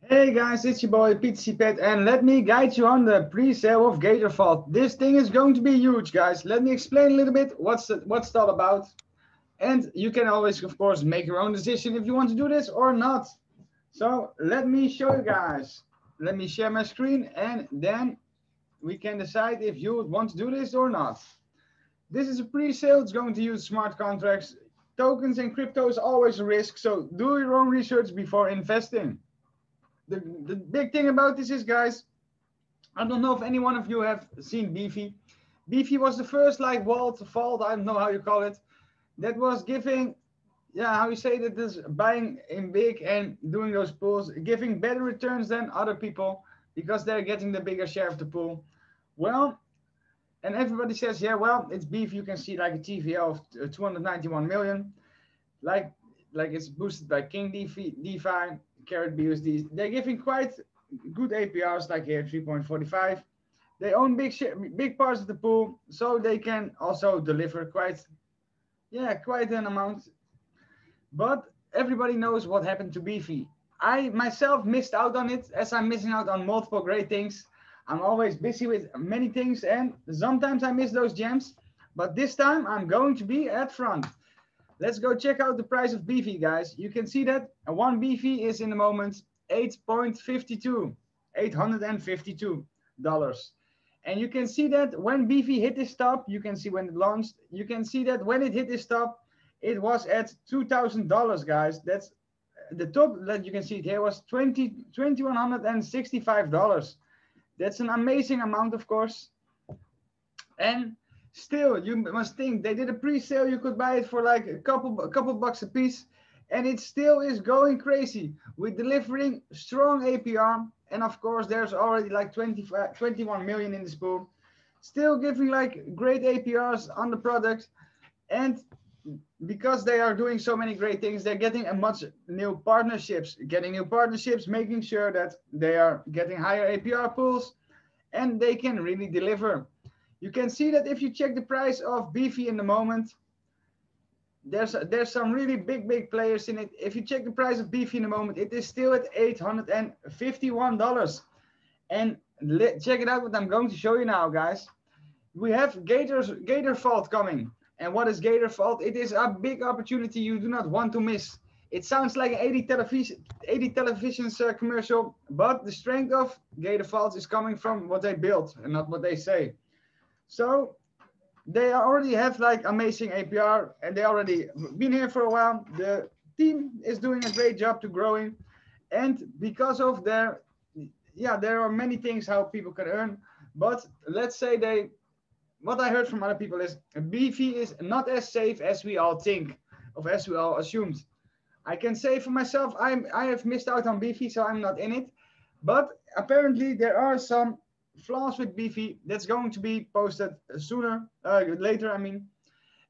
Hey guys, it's your boy PTC Pet, and let me guide you on the pre-sale of GATORVAULT. This thing is going to be huge, guys. Let me explain a little bit what's it all about, and you can always, of course, make your own decision if you want to do this or not. So let me show you guys. Let me share my screen, and then we can decide if you would want to do this or not. This is a pre-sale. It's going to use smart contracts. Tokens and crypto is always a risk, so do your own research before investing. The big thing about this is, guys, I don't know if any one of you have seen Beefy. Beefy was the first like waterfall, I don't know how you call it, that was giving, yeah, how you say that, is buying in big and doing those pools, giving better returns than other people because they're getting the bigger share of the pool. Well, and everybody says, yeah, well, it's Beefy. You can see like a TVL of 291 million, like it's boosted by King DeFi, Carrot BUSD. They're giving quite good APRs, like here 3.45. They own big parts of the pool, so they can also deliver quite an amount. But everybody knows what happened to Beefy. I myself missed out on it, as I'm missing out on multiple great things. I'm always busy with many things, and sometimes I miss those gems. But this time I'm going to be at front. Let's go check out the price of Beefy, guys. You can see that one Beefy is in the moment $8.52, $852. And you can see that when Beefy hit this top, you can see when it launched, you can see that when it hit this top, it was at $2,000, guys. That's the top that you can see it here was $2,165. That's an amazing amount, of course. And still, you must think they did a pre-sale. You could buy it for like a couple bucks a piece, and it still is going crazy with delivering strong APR. And of course, there's already like 21 million in this pool, still giving like great APRs on the product. And because they are doing so many great things, they're getting new partnerships, making sure that they are getting higher APR pools, and they can really deliver. You can see that if you check the price of Beefy in the moment, there's some really big players in it. If you check the price of Beefy in the moment, it is still at $851. And check it out what I'm going to show you now, guys. We have GATORVAULT coming. And what is GATORVAULT? It is a big opportunity you do not want to miss. It sounds like an 80 televisions commercial, but the strength of GATORVAULT is coming from what they built and not what they say. So they already have like amazing APR, and they already been here for a while. The team is doing a great job to growing, and because of there are many things how people can earn. But let's say what I heard from other people is Beefy is not as safe as we all think, or as we all assumed. I can say for myself, I have missed out on Beefy, so I'm not in it. But apparently there are some flaws with Beefy that's going to be posted later, I mean.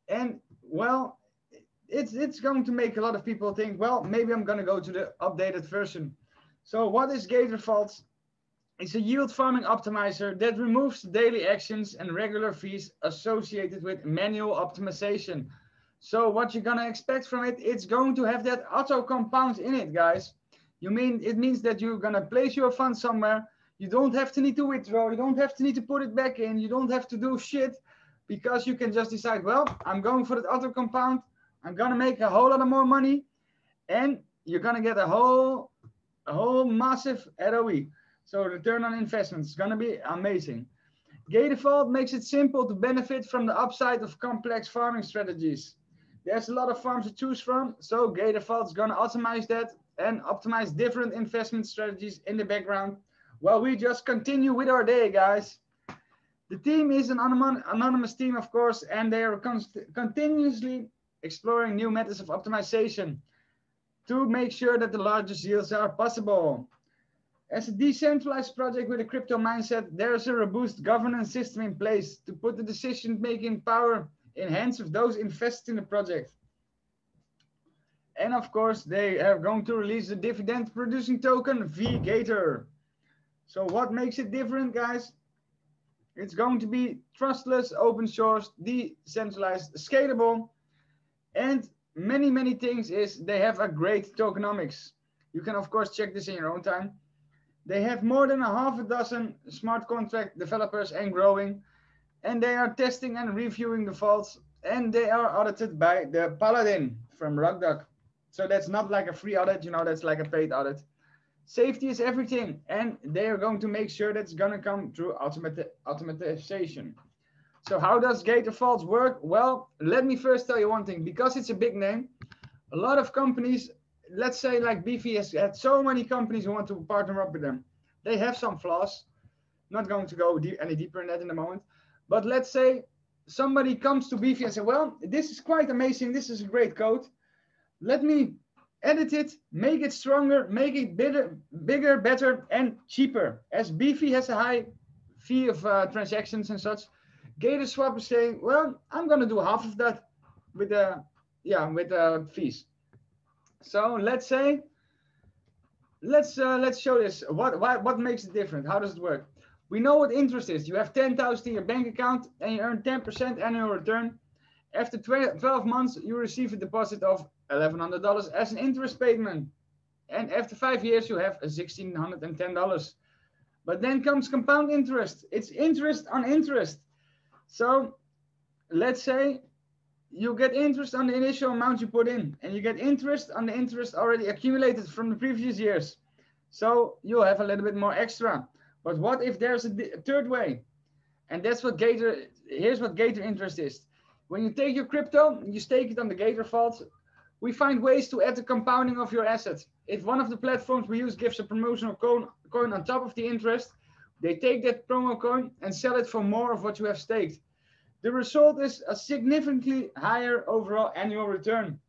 And well, it's going to make a lot of people think, well, maybe I'm going to go to the updated version. So what is GATORVAULT? It's a yield farming optimizer that removes daily actions and regular fees associated with manual optimization. So what you're going to expect from it, it's going to have that auto compound in it, guys. It means that you're going to place your funds somewhere. You don't have to need to withdraw. You don't have to need to put it back in. You don't have to do shit, because you can just decide, well, I'm going for that auto compound. I'm going to make a whole lot of more money, and you're going to get a whole massive ROE. So return on investment is going to be amazing. GATORVAULT makes it simple to benefit from the upside of complex farming strategies. There's a lot of farms to choose from, so GATORVAULT is going to optimize that and optimize different investment strategies in the background while we just continue with our day, guys. The team is an anonymous team, of course, and they are continuously exploring new methods of optimization to make sure that the largest yields are possible. As a decentralized project with a crypto mindset, there is a robust governance system in place to put the decision-making power in hands of those invested in the project. And of course, they are going to release the dividend-producing token vGator. So what makes it different, guys? It's going to be trustless, open source, decentralized, scalable, and many things is they have a great tokenomics. You can, of course, check this in your own time. They have more than half a dozen smart contract developers and growing, and they are testing and reviewing the vaults, and they are audited by the Paladin from RockDoc. So that's not like a free audit, you know, that's like a paid audit. Safety is everything, and they are going to make sure that's gonna come through automatization. So how does GATORVAULT work? Well, let me first tell you one thing. Because it's a big name, a lot of companies, let's say like BV has had so many companies who want to partner up with them. They have some flaws. Not going to go any deeper in that in a moment. But let's say somebody comes to BV and say, well, this is quite amazing. This is a great code. Let me edit it, make it stronger, make it bigger, better, and cheaper. As BV has a high fee of transactions and such, GatorSwap is saying, well, I'm going to do half of that with fees. So let's say, let's show this. What makes it different? How does it work? We know what interest is. You have 10,000 in your bank account and you earn 10% annual return. After 12 months, you receive a deposit of $1,100 as an interest payment. And after 5 years, you have $1,610. But then comes compound interest. It's interest on interest. So let's say you get interest on the initial amount you put in, and you get interest on the interest already accumulated from the previous years. So you'll have a little bit more extra. But what if there's a third way? And that's what here's what Gator interest is. When you take your crypto, you stake it on the GatorVault, we find ways to add the compounding of your assets. If one of the platforms we use gives a promotional coin on top of the interest, they take that promo coin and sell it for more of what you have staked. The result is a significantly higher overall annual return.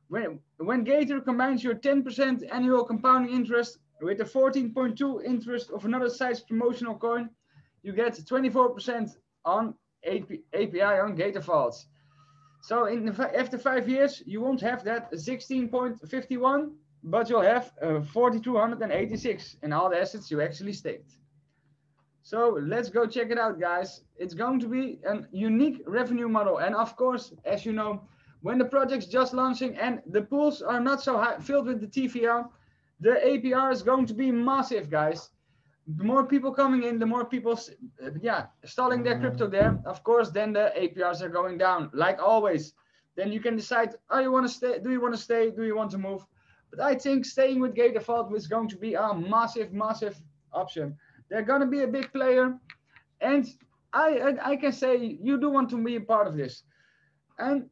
When Gator combines your 10% annual compounding interest with the 14.2 interest of another side's promotional coin, you get 24% on API on GatorVault. So after 5 years, you won't have that 16.51, but you'll have 4,286 in all the assets you actually staked. So let's go check it out, guys. It's going to be a unique revenue model. And of course, as you know, when the project's just launching and the pools are not so high, filled with the TVL, the APR is going to be massive, guys. The more people coming in, the more people, stalling their crypto there. Of course, then the APRs are going down, like always. Then you can decide, oh, you want to stay? Do you want to stay? Do you want to move? But I think staying with GatorVault is going to be a massive, massive option. They're going to be a big player, and I can say you do want to be a part of this, and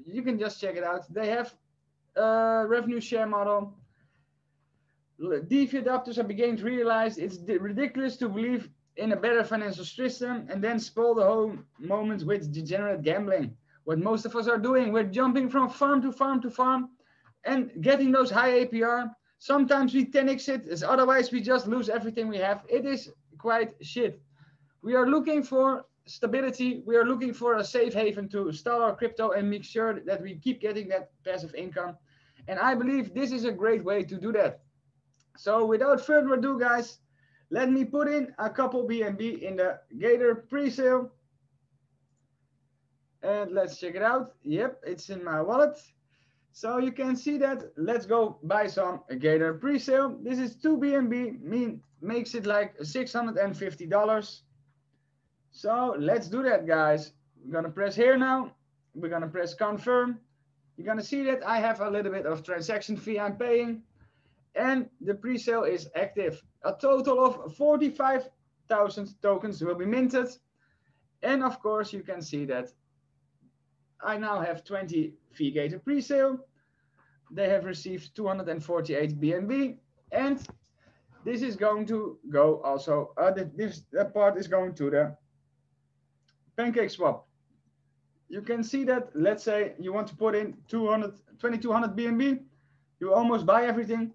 you can just check it out. They have a revenue share model. DeFi adopters are beginning to realize it's ridiculous to believe in a better financial system and then spoil the whole moment with degenerate gambling. What most of us are doing, we're jumping from farm to farm to farm and getting those high APR. Sometimes we 10x it, otherwise we just lose everything we have. It is quite shit. We are looking for stability. We are looking for a safe haven to stall our crypto and make sure that we keep getting that passive income. And I believe this is a great way to do that. So without further ado, guys, let me put in a couple BNB in the Gator pre-sale. And let's check it out. Yep, it's in my wallet. So you can see that. Let's go buy some Gator pre-sale. This is 2 BNB, makes it like $650. So let's do that, guys. We're gonna press here now. We're gonna press confirm. You're gonna see that I have a little bit of transaction fee I'm paying. And the pre-sale is active. A total of 45,000 tokens will be minted. And of course, you can see that I now have 20 Gator pre-sale. They have received 248 BNB. And this is going to go also, that part is going to the PancakeSwap. You can see that, let's say you want to put in 2,200 BNB. You almost buy everything.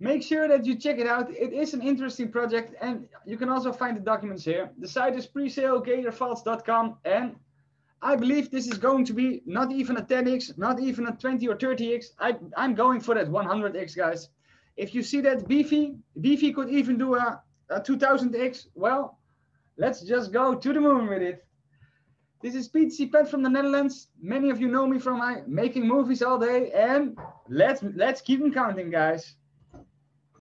Make sure that you check it out. It is an interesting project, and you can also find the documents here. The site is presale.gatorvaults.com, and I believe this is going to be not even a 10x, not even a 20 or 30x. I'm going for that 100x, guys. If you see that BV could even do a 2000x, well, let's just go to the moon with it. This is Pete Pet from the Netherlands. Many of you know me from my making movies all day, and let's keep them counting, guys.